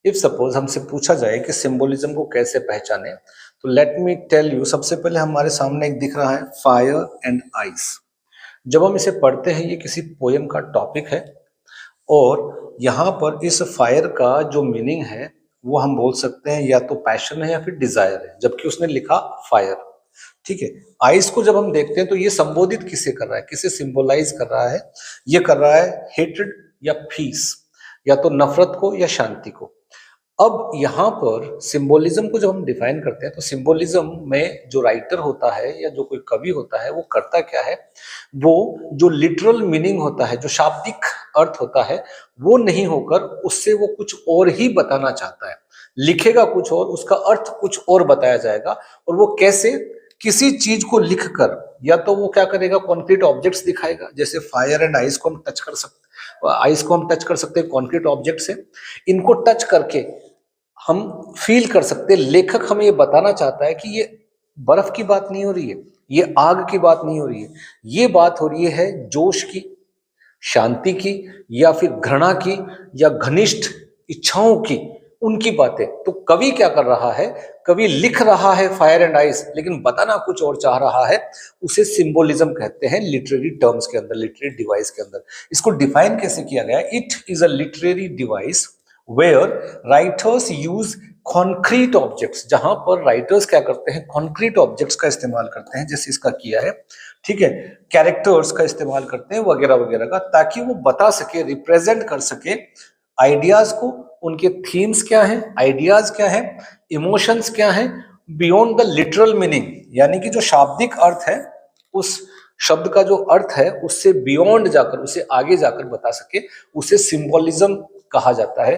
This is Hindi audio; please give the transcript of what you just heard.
इफ सपोज हमसे पूछा जाए कि सिंबोलिज्म को कैसे पहचाने, तो लेट मी टेल यू। सबसे पहले हमारे सामने एक दिख रहा है फायर एंड आइस। जब हम इसे पढ़ते हैं ये किसी पोयम का टॉपिक है, और यहाँ पर इस फायर का जो मीनिंग है वो हम बोल सकते हैं या तो पैशन है या फिर डिजायर है, जबकि उसने लिखा फायर। ठीक है। आइस को जब हम देखते हैं तो ये संबोधित किसे कर रहा है, किसे सिंबलाइज कर रहा है? ये कर रहा है हेट्रेड या पीस, या तो नफरत को या शांति को। अब यहाँ पर सिंबोलिज्म को जब हम डिफाइन करते हैं तो सिंबोलिज्म में जो राइटर होता है या जो कोई कवि होता है वो करता क्या है, वो जो लिटरल मीनिंग होता है, जो शाब्दिक अर्थ होता है, वो नहीं होकर उससे वो कुछ और ही बताना चाहता है। लिखेगा कुछ और, उसका अर्थ कुछ और बताया जाएगा। और वो कैसे? किसी चीज को लिखकर, या तो वो क्या करेगा, कॉन्क्रीट ऑब्जेक्ट्स दिखाएगा, जैसे फायर एंड आइस को हम टच कर सकते, आइस को हम टच कर सकते हैं कॉन्क्रीट ऑब्जेक्ट से। इनको टच करके हम फील कर सकते हैं, लेखक हमें ये बताना चाहता है कि ये बर्फ की बात नहीं हो रही है, ये आग की बात नहीं हो रही है, ये बात हो रही है जोश की, शांति की, या फिर घृणा की, या घनिष्ठ इच्छाओं की, उनकी बातें। तो कवि क्या कर रहा है? कवि लिख रहा है फायर एंड आइस, लेकिन बताना कुछ और चाह रहा है। उसे सिंबोलिज्म कहते हैं लिटरेरी टर्म्स के अंदर, लिटरेरी डिवाइस के अंदर। इसको डिफाइन कैसे किया गया? It is a literary device where writers use concrete objects. जहां पर राइटर्स क्या करते हैं, कॉन्क्रीट ऑब्जेक्ट्स का इस्तेमाल करते हैं, जैसे इसका किया है, ठीक है, कैरेक्टर्स का इस्तेमाल करते हैं वगैरह वगैरह का, ताकि वो बता सके, रिप्रेजेंट कर सके आइडियाज को। उनके थीम्स क्या हैं, आइडियाज क्या हैं, इमोशंस क्या हैं, बियॉन्ड द लिटरल मीनिंग, यानी कि जो शाब्दिक अर्थ है, उस शब्द का जो अर्थ है उससे बियॉन्ड जाकर, उसे आगे जाकर बता सके, उसे सिंबोलिज्म कहा जाता है।